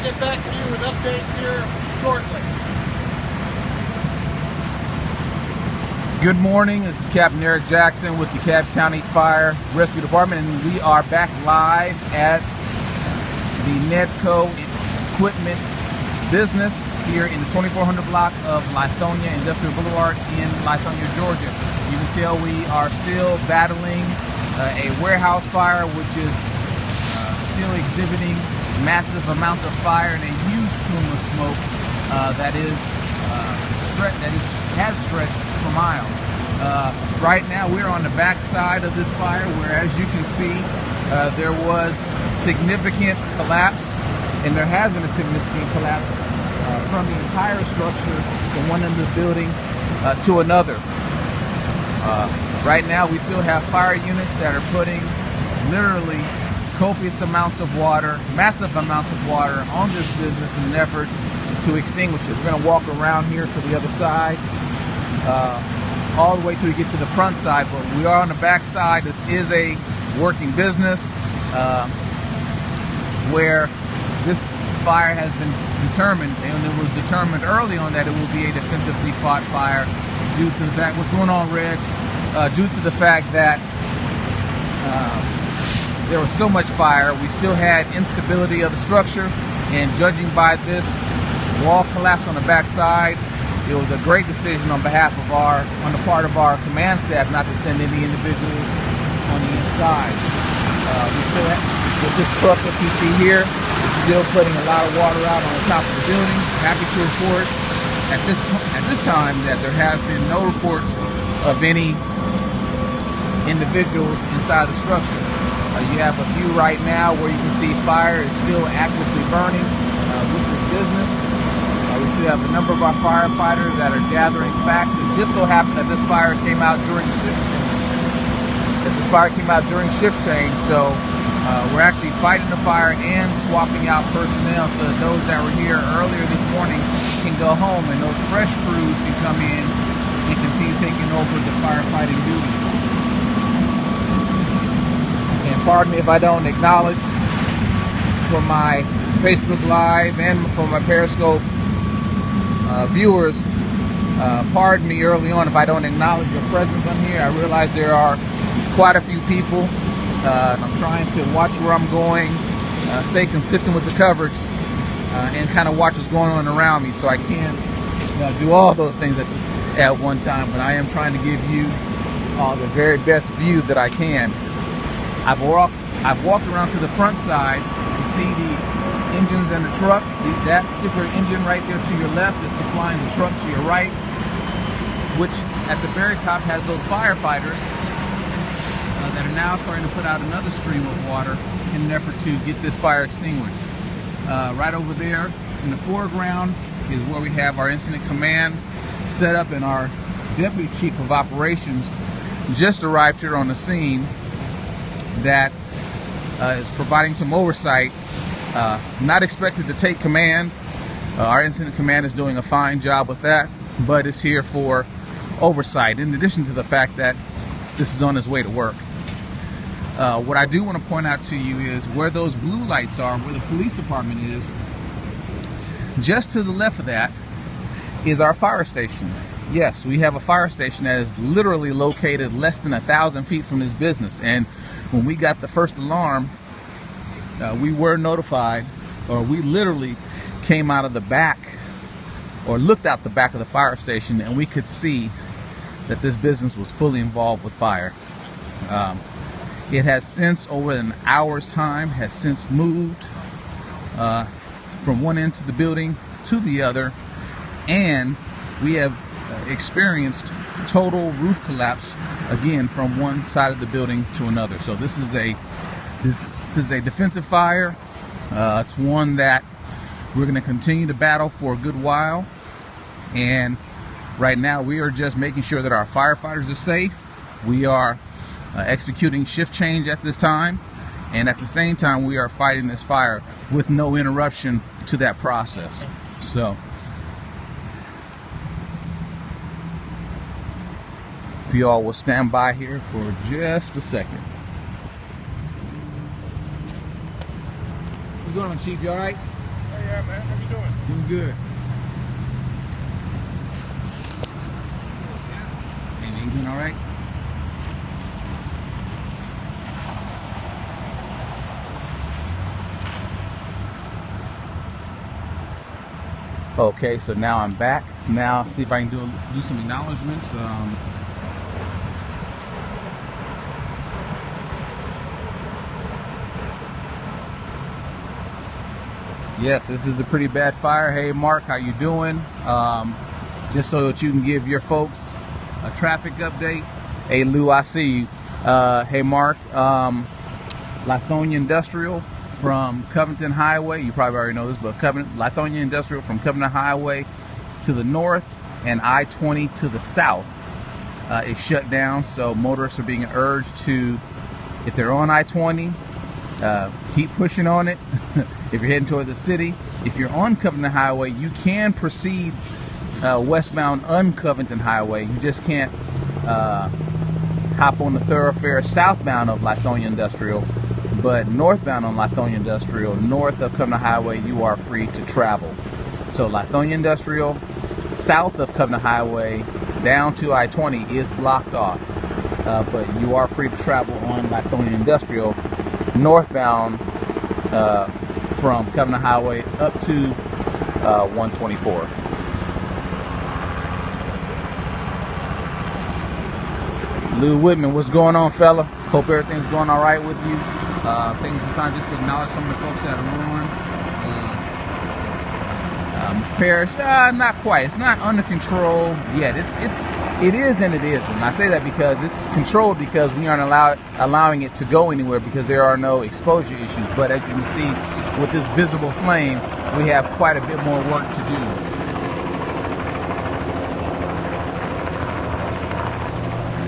get back to you with updates here shortly. Good morning, this is Captain Eric Jackson with the DeKalb County Fire Rescue Department, and we are back live at the Nedco Equipment Business here in the 2400 block of Lithonia Industrial Boulevard in Lithonia, Georgia. You can tell we are still battling a warehouse fire, which is still exhibiting massive amounts of fire and a huge plume of smoke that has stretched for miles. Right now we're on the back side of this fire, where, as you can see, there was significant collapse, and there has been a significant collapse from the entire structure from one end of the building to another. Right now we still have fire units that are putting literally copious amounts of water, massive amounts of water on this business in an effort to extinguish it. We're going to walk around here to the other side, all the way till we get to the front side, but we are on the back side. This is a working business where this fire has been determined, and it was determined early on that it will be a defensively fought fire due to the fact, what's going on, Reg? Due to the fact that there was so much fire, we still had instability of the structure, and judging by this wall collapse on the back side, it was a great decision on the part of our command staff not to send any individuals on the inside. We still have, with this truck that you see here, it's still putting a lot of water out on the top of the building. Happy to report at this time that there have been no reports of any individuals inside the structure. You have a view right now where you can see fire is still actively burning with this business. We still have a number of our firefighters that are gathering facts. It just so happened that this fire came out during shift change. So we're actually fighting the fire and swapping out personnel so that those that were here earlier this morning can go home, and those fresh crews can come in and continue taking over the firefighting duties. And pardon me if I don't acknowledge for my Facebook Live and for my Periscope viewers, pardon me early on if I don't acknowledge your presence on here. I realize there are quite a few people, and I'm trying to watch where I'm going, stay consistent with the coverage, and kind of watch what's going on around me, so I can't do all those things at one time, but I am trying to give you the very best view that I can. I've walked around to the front side. You see the engines and the trucks. That particular engine right there to your left is supplying the truck to your right, which at the very top has those firefighters that are now starting to put out another stream of water in an effort to get this fire extinguished. Right over there in the foreground is where we have our incident command set up, and our deputy chief of operations just arrived here on the scene that is providing some oversight. Not expected to take command. Our incident command is doing a fine job with that, but it's here for oversight, in addition to the fact that this is on its way to work. What I do want to point out to you is where those blue lights are, where the police department is. Just to the left of that is our fire station. Yes, we have a fire station that is literally located less than 1,000 feet from this business, and when we got the first alarm, we were notified, or we literally came out of the back, or looked out the back of the fire station, and we could see that this business was fully involved with fire. It has since, over an hour's time, has since moved from one end of the building to the other, and we have experienced total roof collapse again from one side of the building to another. So this is a defensive fire. It's one that we're going to continue to battle for a good while, and right now we are just making sure that our firefighters are safe. We are executing shift change at this time, and at the same time we are fighting this fire with no interruption to that process. So if you all will stand by here for just a second. What's going on, Chief? You all right? yeah, man. How you doing? Doing good. Hey, man, you doing all right? Okay, so now I'm back. Now, see if I can do some acknowledgments. Yes, this is a pretty bad fire. Hey, Mark, how you doing? Just so that you can give your folks a traffic update. Hey, Lou, I see you. Hey, Mark, Lithonia Industrial from Covington Highway. You probably already know this, but Lithonia Industrial from Covington Highway to the north and I-20 to the south is shut down. So motorists are being urged to, if they're on I-20, keep pushing on it. If you're heading toward the city, if you're on Covington Highway, you can proceed westbound on Covington Highway. You just can't hop on the thoroughfare southbound of Lithonia Industrial, but northbound on Lithonia Industrial, north of Covington Highway, you are free to travel. So Lithonia Industrial, south of Covington Highway, down to I-20 is blocked off, but you are free to travel on Lithonia Industrial, northbound from Covington Highway up to 124. Lou Whitman, what's going on, fella? Hope everything's going all right with you. Taking some time just to acknowledge some of the folks that are on. Mr. Parrish, not quite. It's not under control yet. It is and it isn't. I say that because it's controlled because we aren't allowing it to go anywhere because there are no exposure issues. But as you can see, with this visible flame, we have quite a bit more work to do.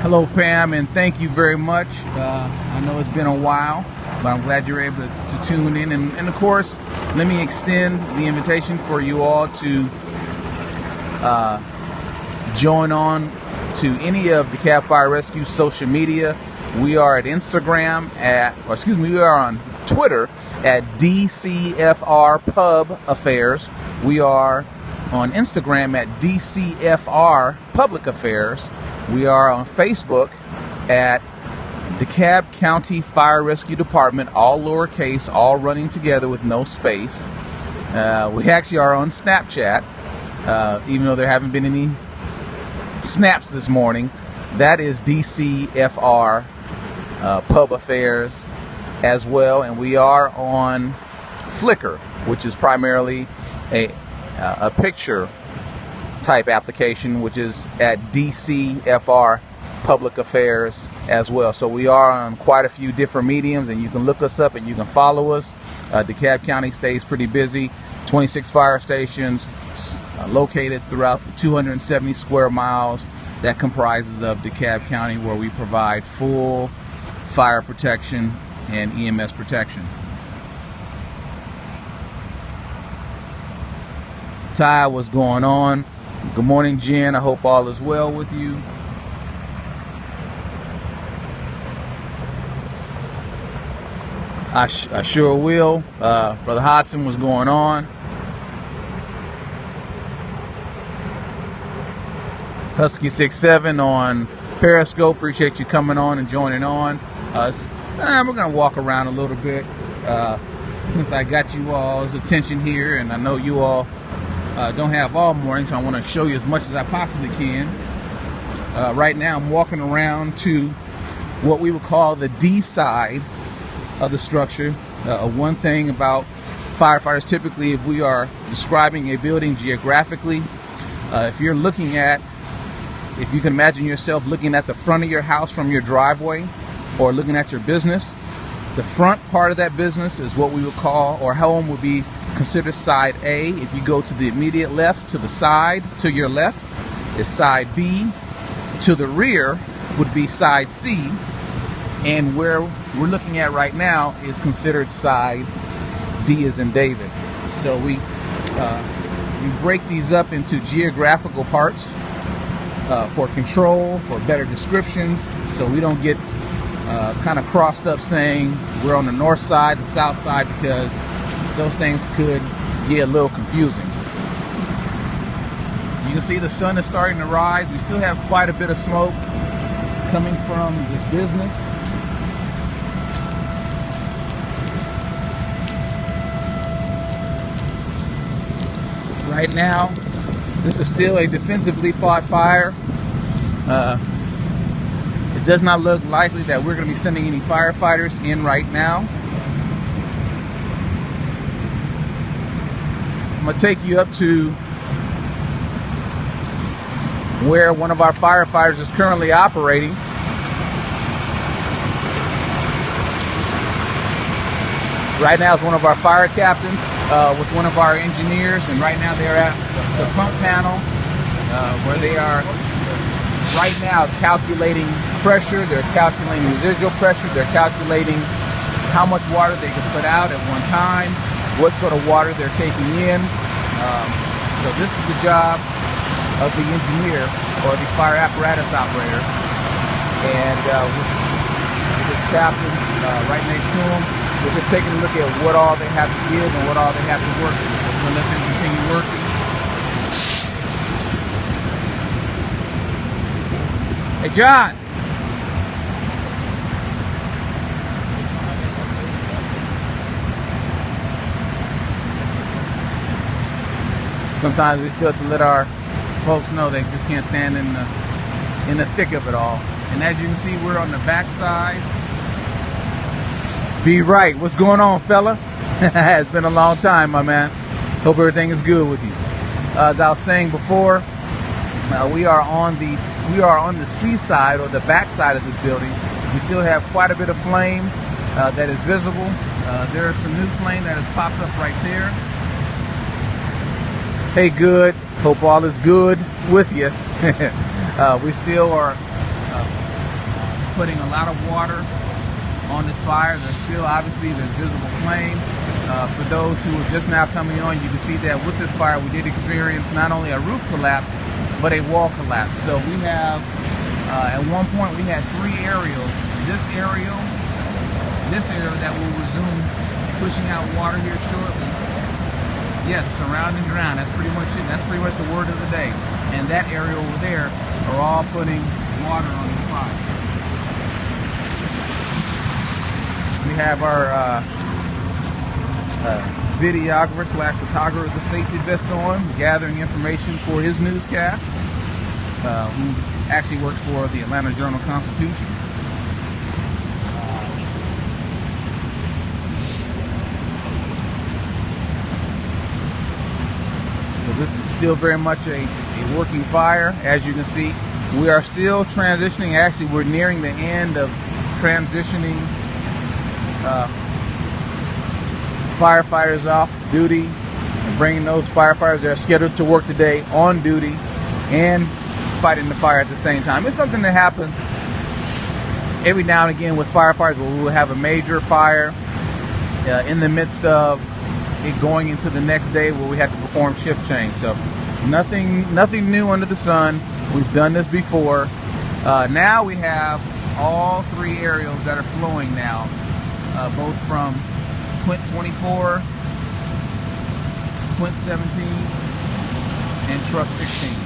Hello, Pam, and thank you very much. I know it's been a while, but I'm glad you're able to tune in. And of course, let me extend the invitation for you all to join on to any of DeKalb Fire Rescue social media. We are at Instagram we are on Twitter at DCFR Pub Affairs. We are on Instagram at DCFR Public Affairs. We are on Facebook at DeKalb County Fire Rescue Department, all lowercase, all running together with no space. We actually are on Snapchat, even though there haven't been any snaps this morning. That is DCFR Pub Affairs as well. And we are on Flickr, which is primarily a picture type application, which is at DCFR Public Affairs as well. So we are on quite a few different mediums, and you can look us up and you can follow us. DeKalb County stays pretty busy. 26 fire stations located throughout 270 square miles that comprises of DeKalb County, where we provide full fire protection and EMS protection. Ty, what's going on? Good morning, Jen. I hope all is well with you. I sure will. Brother Hodson, what's going on? Husky67 on Periscope. Appreciate you coming on and joining on. We're going to walk around a little bit since I got you all's attention here, and I know you all don't have all morning, so I want to show you as much as I possibly can. Right now I'm walking around to what we would call the D side of the structure. One thing about firefighters, typically if we are describing a building geographically, if you can imagine yourself looking at the front of your house from your driveway or looking at your business, the front part of that business is what we would call, or home would be considered side A. If you go to the immediate left, to the side to your left is side B. To the rear would be side C. And where we're looking at right now is considered side D as in David. So we break these up into geographical parts for control, for better descriptions, so we don't get kind of crossed up saying we're on the north side, the south side, because those things could get a little confusing. You can see the sun is starting to rise. We still have quite a bit of smoke coming from this business. Right now, this is still a defensively fought fire. It does not look likely that we're going to be sending any firefighters in right now. I'm going to take you up to where one of our firefighters is currently operating. Right now is one of our fire captains with one of our engineers, and right now they're at the pump panel where they are right now calculating pressure. They're calculating residual pressure. They're calculating how much water they can put out at one time, what sort of water they're taking in. So this is the job of the engineer or the fire apparatus operator, and with this captain right next to him, we're just taking a look at what all they have to give and what all they have to work with. So we're going to let them continue working. Hey, John. Sometimes we still have to let our folks know they just can't stand in the thick of it all. And as you can see, we're on the back side. Be right. What's going on, fella? It's been a long time, my man. Hope everything is good with you. As I was saying before, we are on the seaside or the back side of this building. We still have quite a bit of flame that is visible. There is some new flame that has popped up right there. Hey, good. Hope all is good with you. We still are putting a lot of water on this fire. There's still obviously there's visible flame. For those who are just now coming on, you can see that with this fire we did experience not only a roof collapse but a wall collapse. So we have at one point we had 3 aerials. This area that will resume pushing out water here shortly. Yes, surrounding ground. That's pretty much it. That's pretty much the word of the day. And that area over there are all putting water on the fire. We have our videographer / photographer with the safety vest on, gathering information for his newscast, who actually works for the Atlanta Journal-Constitution. So this is still very much a working fire. As you can see, we are still transitioning. Actually, we're nearing the end of transitioning firefighters off duty and bringing those firefighters that are scheduled to work today on duty and fighting the fire at the same time. It's something that happens every now and again with firefighters, where we will have a major fire in the midst of it going into the next day where we have to perform shift change. So nothing new under the sun. We've done this before. Now we have all 3 aerials that are flowing now, both from Quint 24, Quint 17, and Truck 16.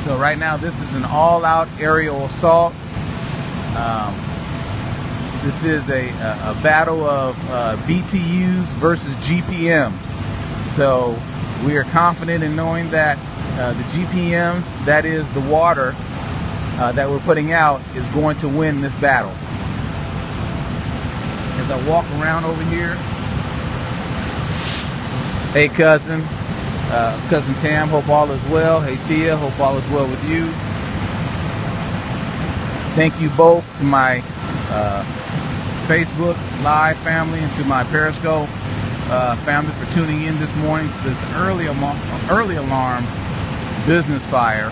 So right now this is an all-out aerial assault. This is a battle of BTUs versus GPMs. So we are confident in knowing that the GPMs, that is the water that we're putting out, is going to win this battle. As I walk around over here, hey cousin, cousin Tam, hope all is well. Hey Thea, hope all is well with you. Thank you both to my Facebook Live family and to my Periscope family for tuning in this morning to this early alarm business fire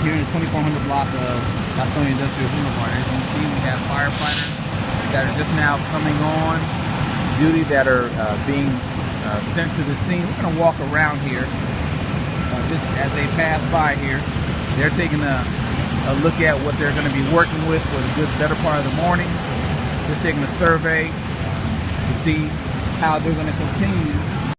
here in the 2400 block of Lithonia Industrial Boulevard. As you can see, we have firefighters that are just now coming on duty, that are being sent to the scene. We're going to walk around here just as they pass by here. They're taking a look at what they're going to be working with for the better part of the morning. Just taking a survey to see how they're going to continue